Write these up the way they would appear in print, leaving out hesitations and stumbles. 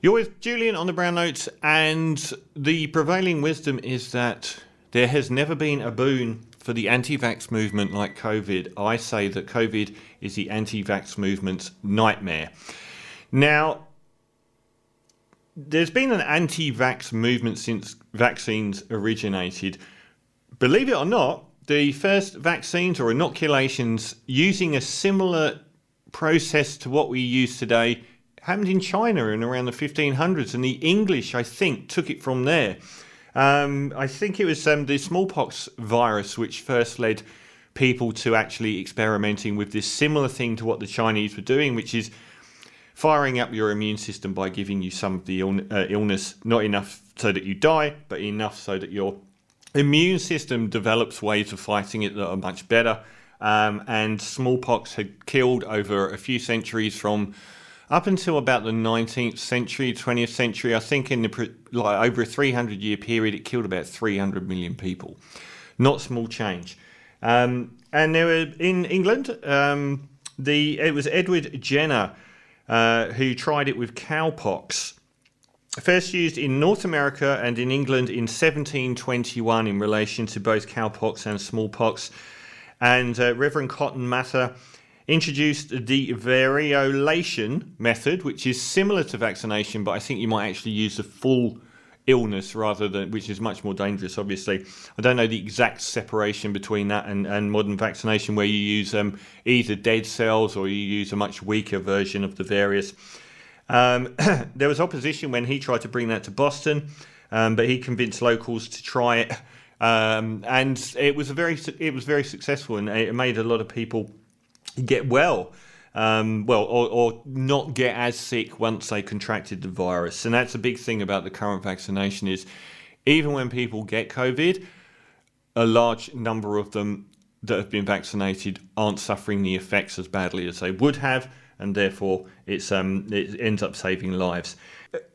You're with Julian on the Brown Notes, and the prevailing wisdom is that there has never been a boon for the anti-vax movement like COVID. I say that COVID is the anti-vax movement's nightmare. Now, there's been an anti-vax movement since vaccines originated. Believe it or not, the first vaccines or inoculations using a similar process to what we use today happened in China in around the 1500s, and the English, I think, took it from there. I think it was the smallpox virus which first led people to actually experimenting with this similar thing to what the Chinese were doing, which is firing up your immune system by giving you some of the illness, not enough so that you die, but enough so that your immune system develops ways of fighting it that are much better. And smallpox had killed over a few centuries from up until about the 19th century, 20th century. I think in over a 300-year period, it killed about 300 million people. Not small change. And there were in England, it was Edward Jenner who tried it with cowpox. First used in North America and in England in 1721 in relation to both cowpox and smallpox. And Reverend Cotton Mather introduced the variolation method, which is similar to vaccination, but I think you might actually use the full illness rather than, which is much more dangerous, obviously. I don't know the exact separation between that and modern vaccination, where you use either dead cells or you use a much weaker version of the various. There was opposition when he tried to bring that to Boston, but he convinced locals to try it, and it was very successful, and it made a lot of people get well, or not get as sick once they contracted the virus. And that's a big thing about the current vaccination is even when people get COVID, a large number of them that have been vaccinated aren't suffering the effects as badly as they would have, and therefore it ends up saving lives.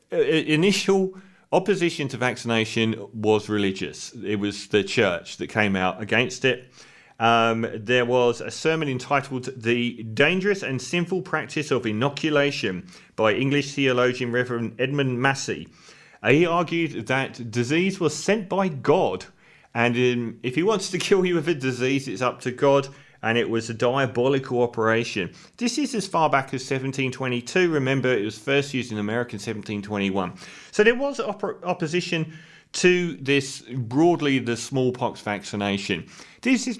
Initial opposition to vaccination was religious. It was the church that came out against it. There was a sermon entitled "The Dangerous and Sinful Practice of Inoculation" by English theologian Reverend Edmund Massey. He argued that disease was sent by God, and if he wants to kill you with a disease, it's up to God, and it was a diabolical operation. This is as far back as 1722. Remember, it was first used in America in 1721. So there was opposition to this, broadly, the smallpox vaccination. This is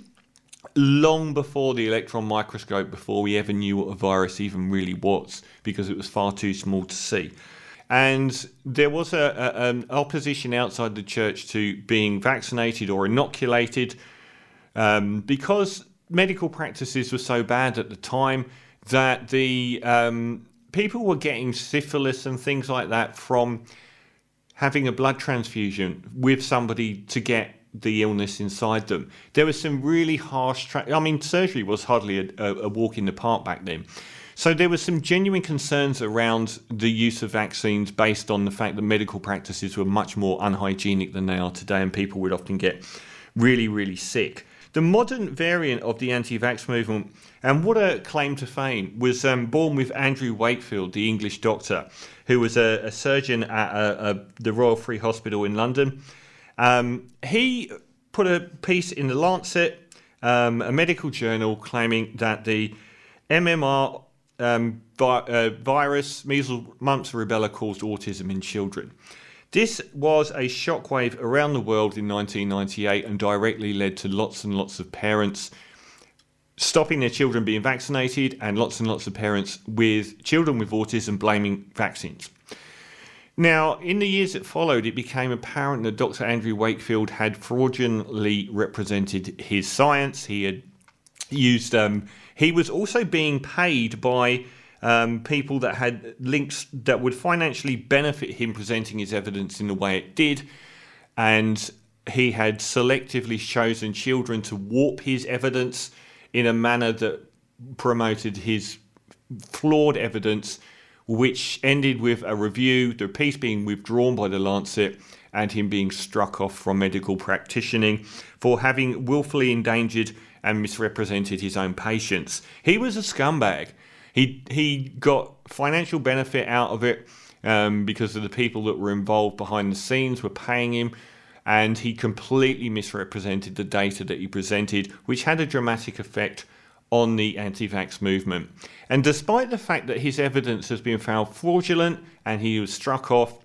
long before the electron microscope, before we ever knew what a virus even really was, because it was far too small to see. And there was an opposition outside the church to being vaccinated or inoculated, because medical practices were so bad at the time that the people were getting syphilis and things like that from having a blood transfusion with somebody to get the illness inside them. There was some really harsh surgery was hardly a walk in the park back then. So there were some genuine concerns around the use of vaccines based on the fact that medical practices were much more unhygienic than they are today, and people would often get really, really sick. The modern variant of the anti-vax movement, and what a claim to fame, was born with Andrew Wakefield, the English doctor, who was a surgeon at the Royal Free Hospital in London. He put a piece in the Lancet, a medical journal, claiming that the MMR virus, measles, mumps, rubella, caused autism in children. This was a shockwave around the world in 1998 and directly led to lots and lots of parents stopping their children being vaccinated, and lots of parents with children with autism blaming vaccines. Now, in the years that followed, it became apparent that Dr. Andrew Wakefield had fraudulently represented his science. He had used, he was also being paid by people that had links that would financially benefit him presenting his evidence in the way it did. And he had selectively chosen children to warp his evidence in a manner that promoted his flawed evidence, which ended with a review, the piece being withdrawn by the Lancet, and him being struck off from medical practicing for having willfully endangered and misrepresented his own patients. He was a scumbag. He got financial benefit out of it, because of the people that were involved behind the scenes were paying him, and he completely misrepresented the data that he presented, which had a dramatic effect on the anti-vax movement. And despite the fact that his evidence has been found fraudulent and he was struck off,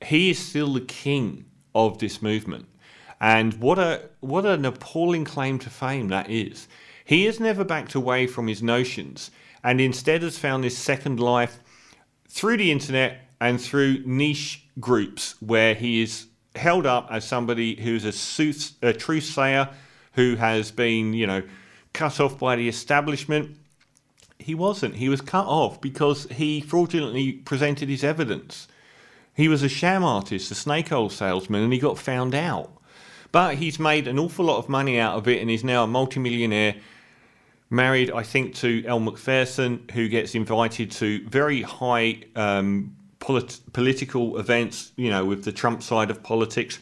he is still the king of this movement. And what an appalling claim to fame that is. He has never backed away from his notions, and instead has found this second life through the internet and through niche groups where he is held up as somebody who's a truth-sayer, who has been, cut off by the establishment. He wasn't. He was cut off because he fraudulently presented his evidence. He was a sham artist, a snake oil salesman, and he got found out. But he's made an awful lot of money out of it, and he's now a multimillionaire, married, I think, to Elle Macpherson, who gets invited to very high political events, with the Trump side of politics.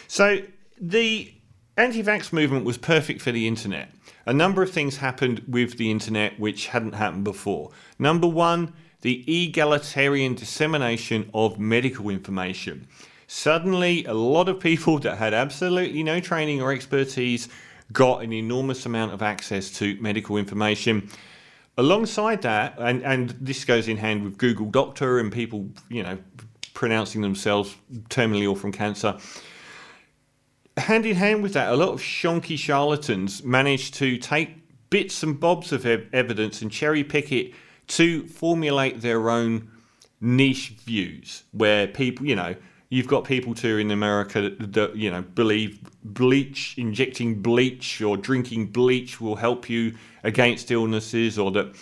So the anti-vax movement was perfect for the internet. A number of things happened with the internet which hadn't happened before. Number one, the egalitarian dissemination of medical information. Suddenly, a lot of people that had absolutely no training or expertise got an enormous amount of access to medical information. Alongside that, and this goes in hand with Google Doctor and people, pronouncing themselves terminally ill from cancer. Hand in hand with that, a lot of shonky charlatans managed to take bits and bobs of evidence and cherry pick it to formulate their own niche views, where people, you've got people too in America that believe injecting bleach or drinking bleach will help you against illnesses, or that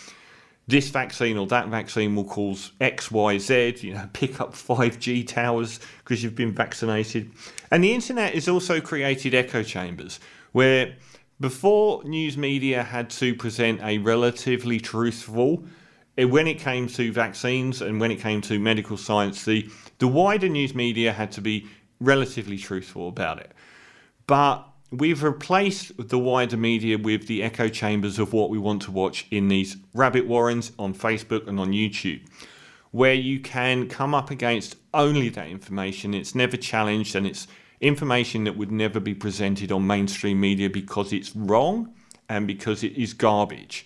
this vaccine or that vaccine will cause X, Y, Z, pick up 5G towers because you've been vaccinated. And the internet has also created echo chambers where before news media had to present a relatively truthful, when it came to vaccines and when it came to medical science, the wider news media had to be relatively truthful about it. But we've replaced the wider media with the echo chambers of what we want to watch in these rabbit warrens on Facebook and on YouTube, where you can come up against only that information. It's never challenged, and it's information that would never be presented on mainstream media because it's wrong and because it is garbage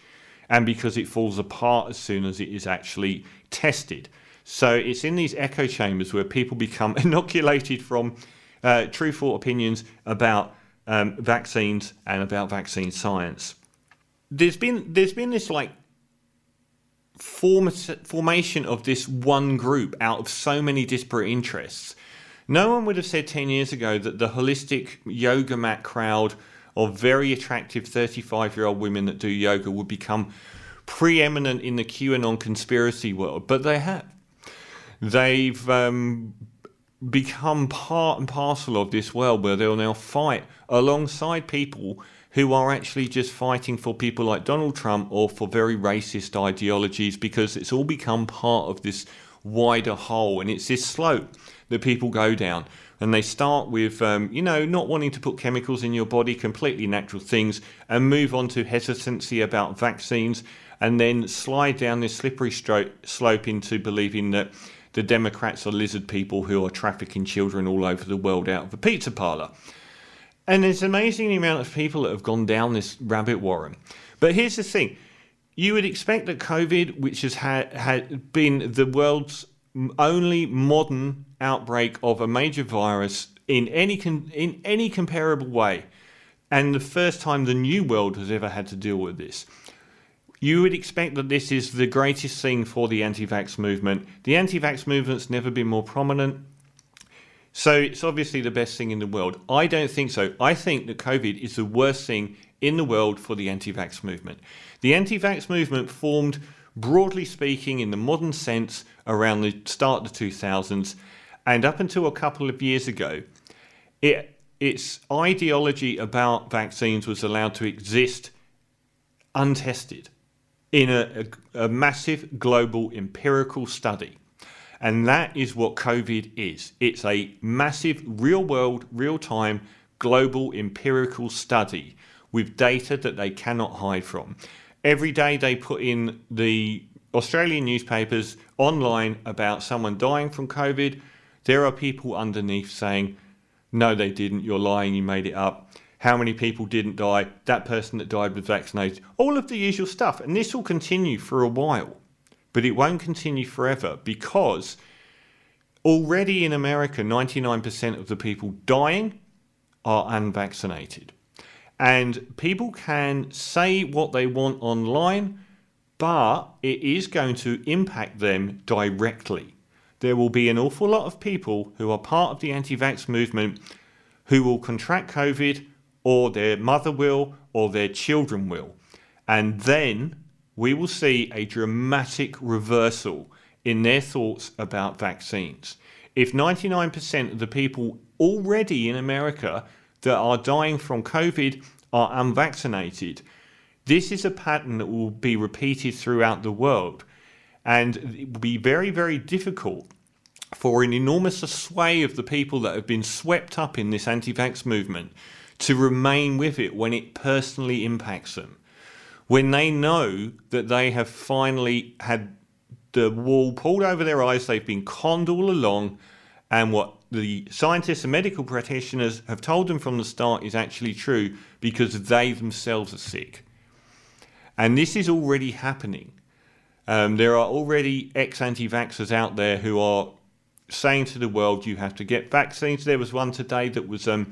and because it falls apart as soon as it is actually tested. So it's in these echo chambers where people become inoculated from truthful opinions about vaccines and about vaccine science. There's been this formation of this one group out of so many disparate interests. No one would have said 10 years ago that the holistic yoga mat crowd of very attractive 35-year-old women that do yoga would become preeminent in the QAnon conspiracy world, but they have. They've become part and parcel of this world where they'll now fight alongside people who are actually just fighting for people like Donald Trump or for very racist ideologies, because it's all become part of this wider whole. And it's this slope that people go down. And they start with, not wanting to put chemicals in your body, completely natural things, and move on to hesitancy about vaccines, and then slide down this slippery slope into believing that the Democrats are lizard people who are trafficking children all over the world out of a pizza parlor. And there's an amazing amount of people that have gone down this rabbit warren. But here's the thing. You would expect that COVID, which has had been the world's only modern outbreak of a major virus in any comparable way, and the first time the new world has ever had to deal with this, you would expect that this is the greatest thing for the anti-vax movement. The anti-vax movement's never been more prominent, so it's obviously the best thing in the world. I don't think so. I think that COVID is the worst thing in the world for the anti-vax movement. The anti-vax movement formed, broadly speaking, in the modern sense around the start of the 2000s, and up until a couple of years ago, its ideology about vaccines was allowed to exist untested in a massive global empirical study. And that is what COVID is. It's a massive real-world, real-time, global empirical study with data that they cannot hide from. Every day they put in the Australian newspapers online about someone dying from COVID, there are people underneath saying, no, they didn't, you're lying, you made it up. How many people didn't die? That person that died was vaccinated. All of the usual stuff. And this will continue for a while, but it won't continue forever, because already in America, 99% of the people dying are unvaccinated. And people can say what they want online, but it is going to impact them directly. There will be an awful lot of people who are part of the anti-vax movement who will contract COVID, or their mother will, or their children will. And then we will see a dramatic reversal in their thoughts about vaccines. If 99% of the people already in America that are dying from COVID are unvaccinated, this is a pattern that will be repeated throughout the world. And it will be very, very difficult for an enormous sway of the people that have been swept up in this anti-vax movement to remain with it when it personally impacts them. When they know that they have finally had the wool pulled over their eyes, they've been conned all along, and what the scientists and medical practitioners have told them from the start is actually true, because they themselves are sick. And this is already happening. There are already ex-anti-vaxxers out there who are saying to the world, you have to get vaccines. There was one today that was a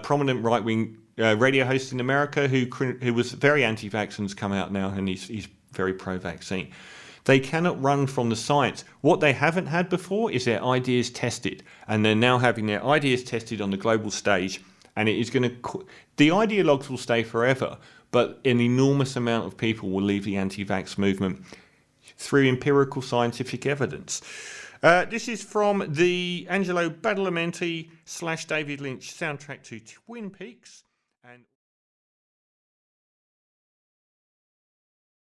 prominent right-wing radio host in America who was very anti-vax and has come out now, and he's very pro-vaccine. They cannot run from the science. What they haven't had before is their ideas tested, and they're now having their ideas tested on the global stage, and it is going to... The ideologues will stay forever, but an enormous amount of people will leave the anti-vax movement through empirical scientific evidence. This is from the Angelo Badalamenti / David Lynch soundtrack to Twin Peaks. And